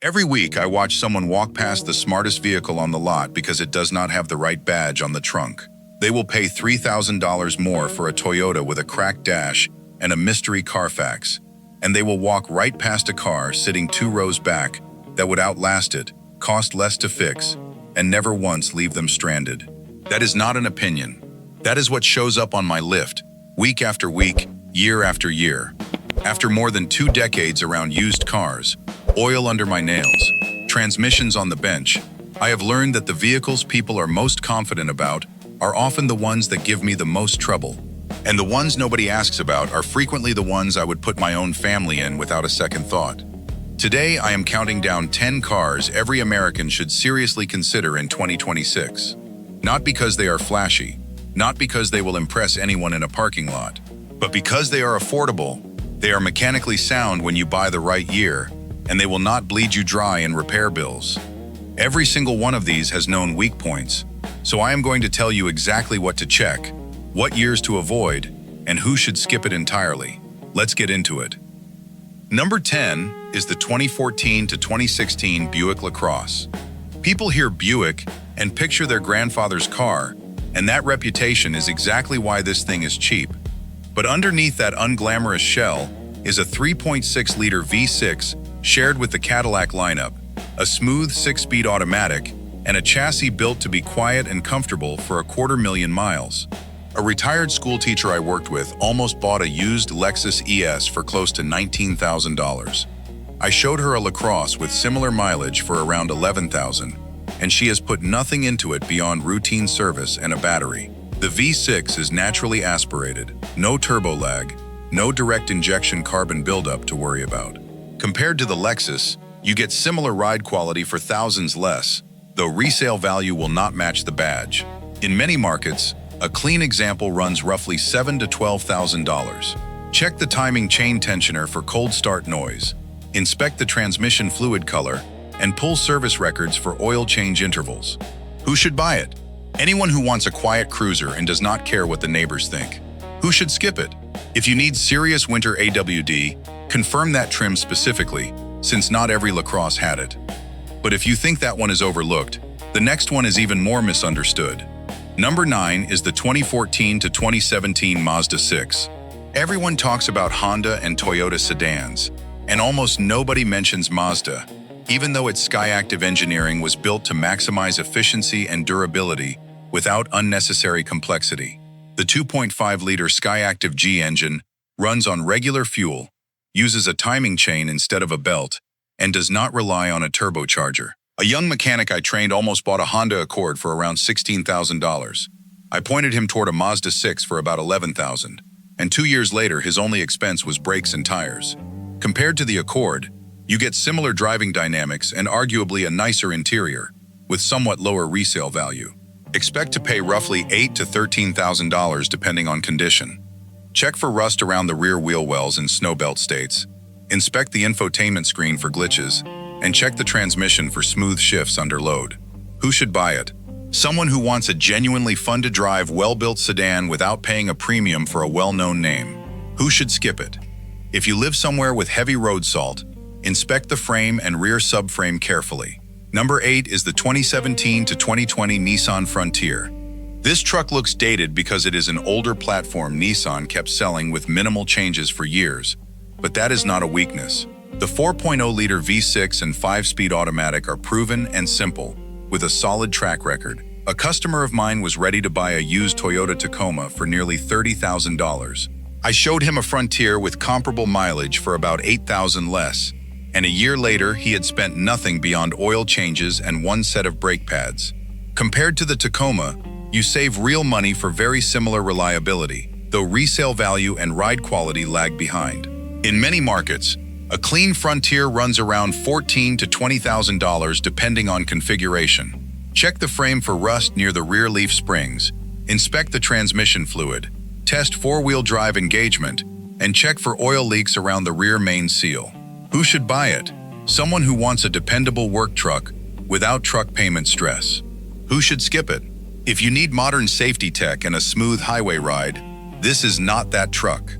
Every week, I watch someone walk past the smartest vehicle on the lot because it does not have the right badge on the trunk. They will pay $3,000 more for a Toyota with a cracked dash and a mystery Carfax, and they will walk right past a car sitting 2 rows back that would outlast it, cost less to fix, and never once leave them stranded. That is not an opinion. That is what shows up on my lift, week after week, year after year. After more than 2 decades around used cars, oil under my nails, transmissions on the bench, I have learned that the vehicles people are most confident about are often the ones that give me the most trouble. And the ones nobody asks about are frequently the ones I would put my own family in without a second thought. Today, I am counting down 10 cars every American should seriously consider in 2026. Not because they are flashy, not because they will impress anyone in a parking lot, but because they are affordable, they are mechanically sound when you buy the right year, and they will not bleed you dry in repair bills. Every single one of these has known weak points, so I am going to tell you exactly what to check, what years to avoid, and who should skip it entirely. Let's get into it. Number 10 is the 2014 to 2016 Buick LaCrosse. People hear Buick and picture their grandfather's car, and that reputation is exactly why this thing is cheap. But underneath that unglamorous shell is a 3.6-liter V6 shared with the Cadillac lineup, a smooth 6-speed automatic, and a chassis built to be quiet and comfortable for 250,000 miles. A retired school teacher I worked with almost bought a used Lexus ES for close to $19,000. I showed her a LaCrosse with similar mileage for around $11,000, and she has put nothing into it beyond routine service and a battery. The V6 is naturally aspirated, no turbo lag, no direct injection carbon buildup to worry about. Compared to the Lexus, you get similar ride quality for thousands less, though resale value will not match the badge. In many markets, a clean example runs roughly $7,000 to $12,000. Check the timing chain tensioner for cold start noise, inspect the transmission fluid color, and pull service records for oil change intervals. Who should buy it? Anyone who wants a quiet cruiser and does not care what the neighbors think. Who should skip it? If you need serious winter AWD, confirm that trim specifically, since not every LaCrosse had it. But if you think that one is overlooked, the next one is even more misunderstood. Number 9 is the 2014 to 2017 Mazda 6. Everyone talks about Honda and Toyota sedans, and almost nobody mentions Mazda, even though its Skyactiv engineering was built to maximize efficiency and durability without unnecessary complexity. The 2.5-liter Skyactiv G engine runs on regular fuel, uses a timing chain instead of a belt, and does not rely on a turbocharger. A young mechanic I trained almost bought a Honda Accord for around $16,000. I pointed him toward a Mazda 6 for about $11,000, and 2 years later his only expense was brakes and tires. Compared to the Accord, you get similar driving dynamics and arguably a nicer interior, with somewhat lower resale value. Expect to pay roughly $8,000 to $13,000 depending on condition. Check for rust around the rear wheel wells in snowbelt states. Inspect the infotainment screen for glitches, and check the transmission for smooth shifts under load. Who should buy it? Someone who wants a genuinely fun-to-drive, well-built sedan without paying a premium for a well-known name. Who should skip it? If you live somewhere with heavy road salt, inspect the frame and rear subframe carefully. Number 8 is the 2017 to 2020 Nissan Frontier. This truck looks dated because it is an older platform Nissan kept selling with minimal changes for years, but that is not a weakness. The 4.0-liter V6 and 5-speed automatic are proven and simple, with a solid track record. A customer of mine was ready to buy a used Toyota Tacoma for nearly $30,000. I showed him a Frontier with comparable mileage for about $8,000 less, and a year later he had spent nothing beyond oil changes and one set of brake pads. Compared to the Tacoma, you save real money for very similar reliability, though resale value and ride quality lag behind. In many markets, a clean Frontier runs around $14,000 to $20,000 depending on configuration. Check the frame for rust near the rear leaf springs, inspect the transmission fluid, test four-wheel drive engagement, and check for oil leaks around the rear main seal. Who should buy it? Someone who wants a dependable work truck without truck payment stress. Who should skip it? If you need modern safety tech and a smooth highway ride, this is not that truck.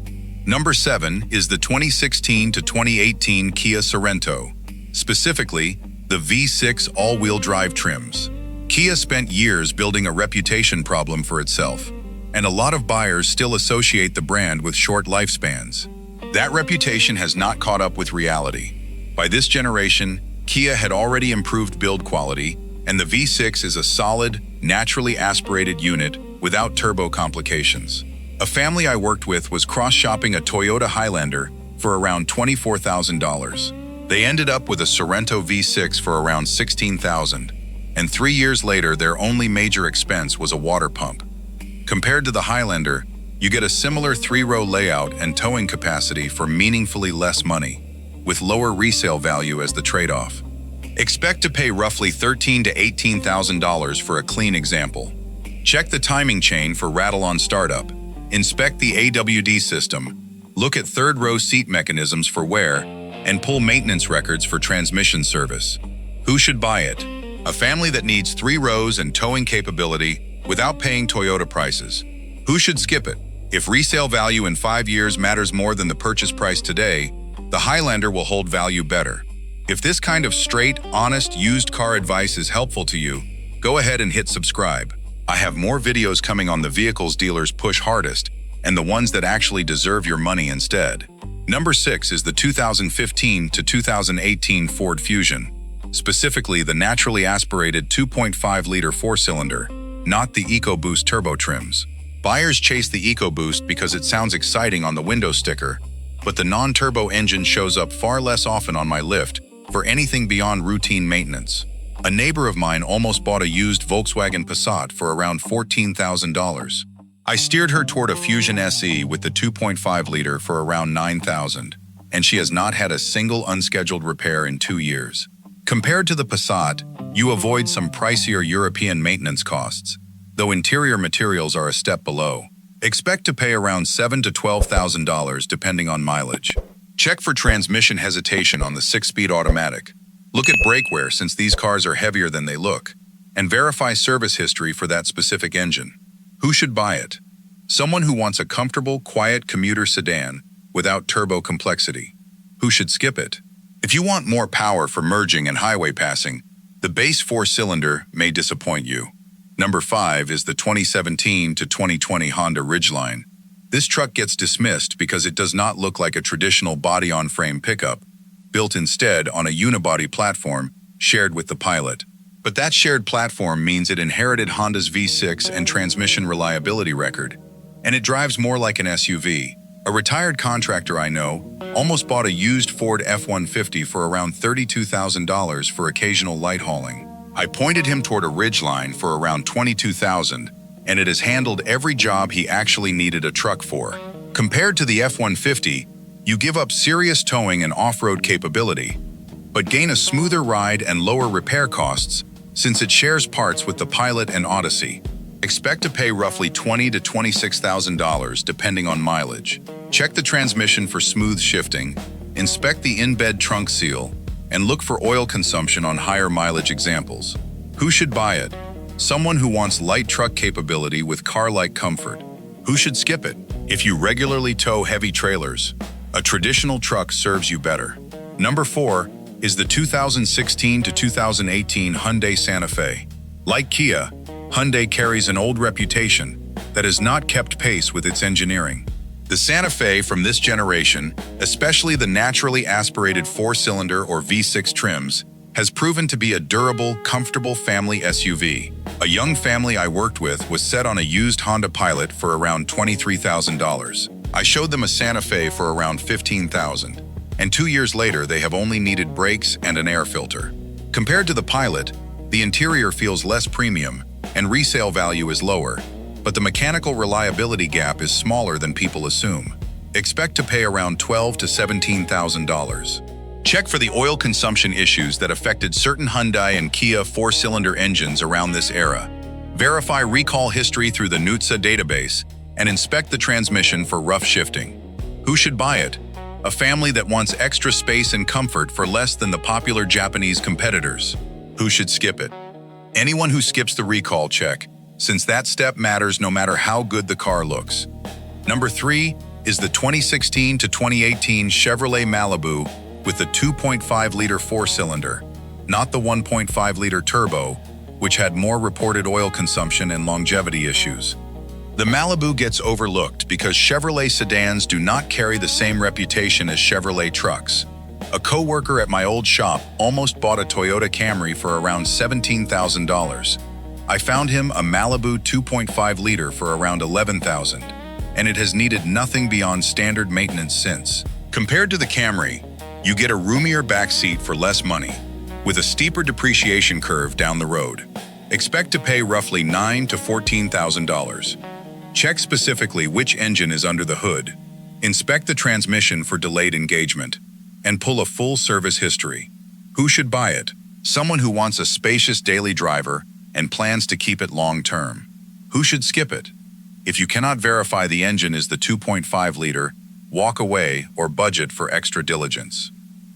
Number 7 is the 2016 to 2018 Kia Sorento. specifically the V6 all-wheel drive trims. Kia spent years building a reputation problem for itself, and a lot of buyers still associate the brand with short lifespans. That reputation has not caught up with reality. By this generation, Kia had already improved build quality, and the V6 is a solid, naturally aspirated unit without turbo complications. A family I worked with was cross-shopping a Toyota Highlander for around $24,000. They ended up with a Sorento V6 for around $16,000, and 3 years later their only major expense was a water pump. Compared to the Highlander, you get a similar 3-row layout and towing capacity for meaningfully less money, with lower resale value as the trade-off. Expect to pay roughly $13,000 to $18,000 for a clean example. Check the timing chain for rattle on startup. Inspect the AWD system. Look at third-row seat mechanisms for wear, and pull maintenance records for transmission service. Who should buy it? A family that needs 3 rows and towing capability without paying Toyota prices. Who should skip it? If resale value in 5 years matters more than the purchase price today, the Highlander will hold value better. If this kind of straight, honest, used car advice is helpful to you, go ahead and hit subscribe. I have more videos coming on the vehicles dealers push hardest and the ones that actually deserve your money instead. Number 6 is the 2015 to 2018 Ford Fusion, specifically the naturally aspirated 2.5-liter 4-cylinder, not the EcoBoost turbo trims. Buyers chase the EcoBoost because it sounds exciting on the window sticker, but the non-turbo engine shows up far less often on my list for anything beyond routine maintenance. A neighbor of mine almost bought a used Volkswagen Passat for around $14,000. I steered her toward a Fusion SE with the 2.5-liter for around $9,000, and she has not had a single unscheduled repair in 2 years. Compared to the Passat, you avoid some pricier European maintenance costs, though interior materials are a step below. Expect to pay around $7,000 to $12,000 depending on mileage. Check for transmission hesitation on the 6-speed automatic. Look at brake wear since these cars are heavier than they look, and verify service history for that specific engine. Who should buy it? Someone who wants a comfortable, quiet commuter sedan without turbo complexity. Who should skip it? If you want more power for merging and highway passing, the base 4-cylinder may disappoint you. Number 5 is the 2017 to 2020 Honda Ridgeline. This truck gets dismissed because it does not look like a traditional body-on-frame pickup, built instead on a unibody platform shared with the Pilot. But that shared platform means it inherited Honda's V6 and transmission reliability record, and it drives more like an SUV. A retired contractor I know almost bought a used Ford F-150 for around $32,000 for occasional light hauling. I pointed him toward a Ridgeline for around $22,000, and it has handled every job he actually needed a truck for. Compared to the F-150, you give up serious towing and off-road capability, but gain a smoother ride and lower repair costs since it shares parts with the Pilot and Odyssey. Expect to pay roughly $20,000 to $26,000 depending on mileage. Check the transmission for smooth shifting, inspect the in-bed trunk seal, and look for oil consumption on higher mileage examples. Who should buy it? Someone who wants light truck capability with car-like comfort. Who should skip it? If you regularly tow heavy trailers, a traditional truck serves you better. Number 4 is the 2016 to 2018 Hyundai Santa Fe. Like Kia, Hyundai carries an old reputation that has not kept pace with its engineering. The Santa Fe from this generation, especially the naturally aspirated 4-cylinder or V6 trims, has proven to be a durable, comfortable family SUV. A young family I worked with was set on a used Honda Pilot for around $23,000. I showed them a Santa Fe for around $15,000, and 2 years later they have only needed brakes and an air filter. Compared to the Pilot, the interior feels less premium and resale value is lower, but the mechanical reliability gap is smaller than people assume. Expect to pay around $12,000 to $17,000. Check for the oil consumption issues that affected certain Hyundai and Kia 4-cylinder engines around this era. Verify recall history through the NHTSA database and inspect the transmission for rough shifting. Who should buy it? A family that wants extra space and comfort for less than the popular Japanese competitors. Who should skip it? Anyone who skips the recall check, since that step matters no matter how good the car looks. Number 3 is the 2016 to 2018 Chevrolet Malibu with the 2.5-liter four-cylinder, not the 1.5-liter turbo, which had more reported oil consumption and longevity issues. The Malibu gets overlooked because Chevrolet sedans do not carry the same reputation as Chevrolet trucks. A co-worker at my old shop almost bought a Toyota Camry for around $17,000. I found him a Malibu 2.5-liter for around $11,000, and it has needed nothing beyond standard maintenance since. Compared to the Camry, you get a roomier backseat for less money, with a steeper depreciation curve down the road. Expect to pay roughly $9,000 to $14,000. Check specifically which engine is under the hood. Inspect the transmission for delayed engagement, and pull a full service history. Who should buy it? Someone who wants a spacious daily driver and plans to keep it long-term. Who should skip it? If you cannot verify the engine is the 2.5-liter, walk away or budget for extra diligence.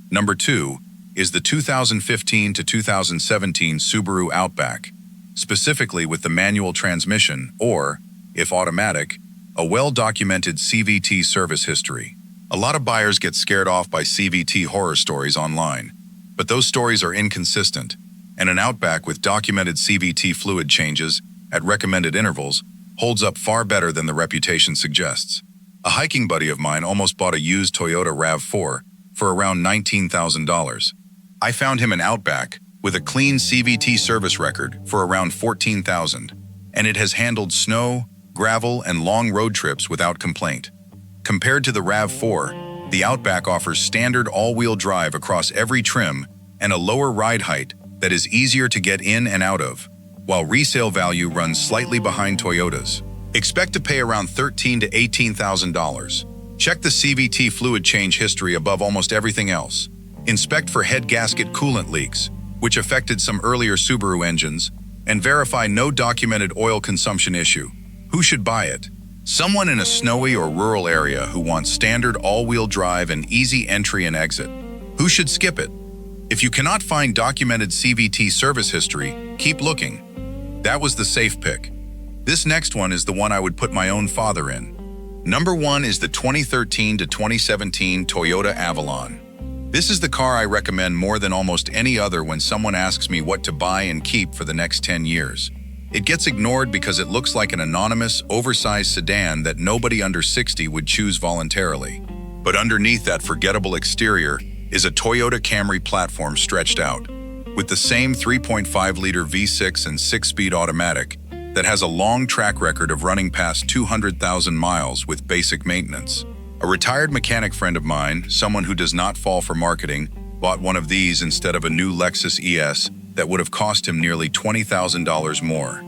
Number 2 is the 2015 to 2017 Subaru Outback, specifically with the manual transmission or, if automatic, a well-documented CVT service history. A lot of buyers get scared off by CVT horror stories online, but those stories are inconsistent, and an Outback with documented CVT fluid changes at recommended intervals holds up far better than the reputation suggests. A hiking buddy of mine almost bought a used Toyota RAV4 for around $19,000. I found him an Outback with a clean CVT service record for around $14,000, and it has handled snow, gravel, and long road trips without complaint. Compared to the RAV4, the Outback offers standard all-wheel drive across every trim and a lower ride height that is easier to get in and out of, while resale value runs slightly behind Toyota's. Expect to pay around $13,000 to $18,000. Check the CVT fluid change history above almost everything else. Inspect for head gasket coolant leaks, which affected some earlier Subaru engines, and verify no documented oil consumption issue. Who should buy it? Someone in a snowy or rural area who wants standard all-wheel drive and easy entry and exit. Who should skip it? If you cannot find documented CVT service history, keep looking. That was the safe pick. This next one is the one I would put my own father in. Number 1 is the 2013 to 2017 Toyota Avalon. This is the car I recommend more than almost any other when someone asks me what to buy and keep for the next 10 years. It gets ignored because it looks like an anonymous, oversized sedan that nobody under 60 would choose voluntarily. But underneath that forgettable exterior is a Toyota Camry platform stretched out, with the same 3.5-liter V6 and 6-speed automatic that has a long track record of running past 200,000 miles with basic maintenance. A retired mechanic friend of mine, someone who does not fall for marketing, bought one of these instead of a new Lexus ES that would have cost him nearly $20,000 more.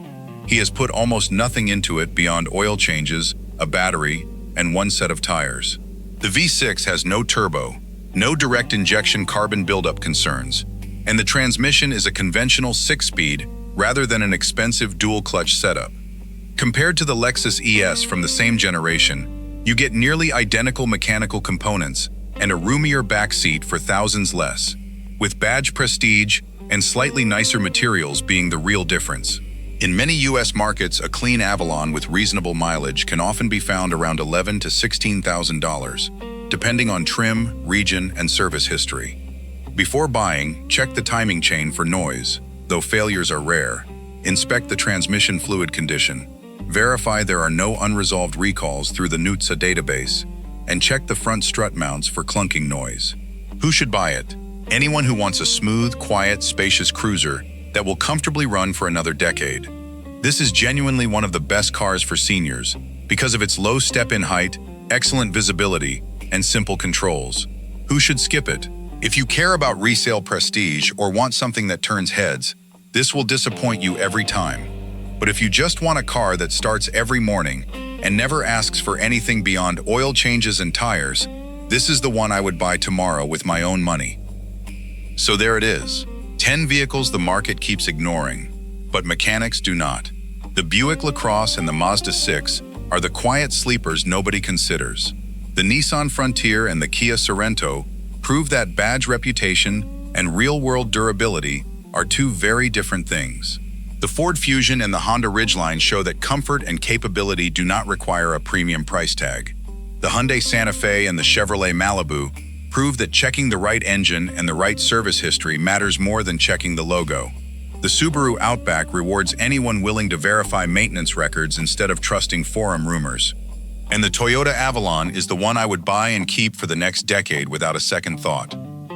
He has put almost nothing into it beyond oil changes, a battery, and one set of tires. The V6 has no turbo, no direct injection carbon buildup concerns, and the transmission is a conventional 6-speed rather than an expensive dual-clutch setup. Compared to the Lexus ES from the same generation, you get nearly identical mechanical components and a roomier back seat for thousands less, with badge prestige and slightly nicer materials being the real difference. In many U.S. markets, a clean Avalon with reasonable mileage can often be found around $11,000 to $16,000, depending on trim, region, and service history. Before buying, check the timing chain for noise, though failures are rare. Inspect the transmission fluid condition. Verify there are no unresolved recalls through the NHTSA database, and check the front strut mounts for clunking noise. Who should buy it? Anyone who wants a smooth, quiet, spacious cruiser that will comfortably run for another decade. This is genuinely one of the best cars for seniors because of its low step-in height, excellent visibility, and simple controls. Who should skip it? If you care about resale prestige or want something that turns heads, this will disappoint you every time. But if you just want a car that starts every morning and never asks for anything beyond oil changes and tires, this is the one I would buy tomorrow with my own money. So there it is. 10 vehicles the market keeps ignoring, but mechanics do not. The Buick LaCrosse and the Mazda 6 are the quiet sleepers nobody considers. The Nissan Frontier and the Kia Sorento prove that badge reputation and real-world durability are two very different things. The Ford Fusion and the Honda Ridgeline show that comfort and capability do not require a premium price tag. The Hyundai Santa Fe and the Chevrolet Malibu Prove that checking the right engine and the right service history matters more than checking the logo. The Subaru Outback rewards anyone willing to verify maintenance records instead of trusting forum rumors. And the Toyota Avalon is the one I would buy and keep for the next decade without a second thought.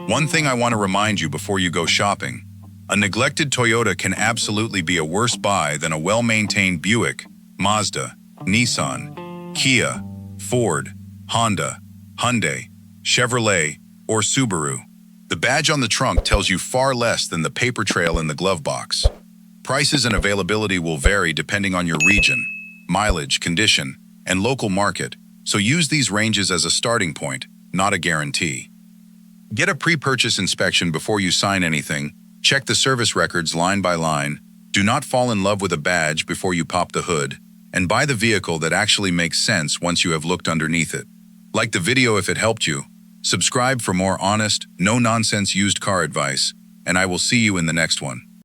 One thing I want to remind you before you go shopping: a neglected Toyota can absolutely be a worse buy than a well-maintained Buick, Mazda, Nissan, Kia, Ford, Honda, Hyundai, Chevrolet, or Subaru. The badge on the trunk tells you far less than the paper trail in the glove box. Prices and availability will vary depending on your region, mileage, condition, and local market, so use these ranges as a starting point, not a guarantee. Get a pre-purchase inspection before you sign anything. Check the service records line by line. Do not fall in love with a badge before you pop the hood, and buy the vehicle that actually makes sense once you have looked underneath it. Like the video if it helped you. Subscribe for more honest, no-nonsense used car advice, and I will see you in the next one.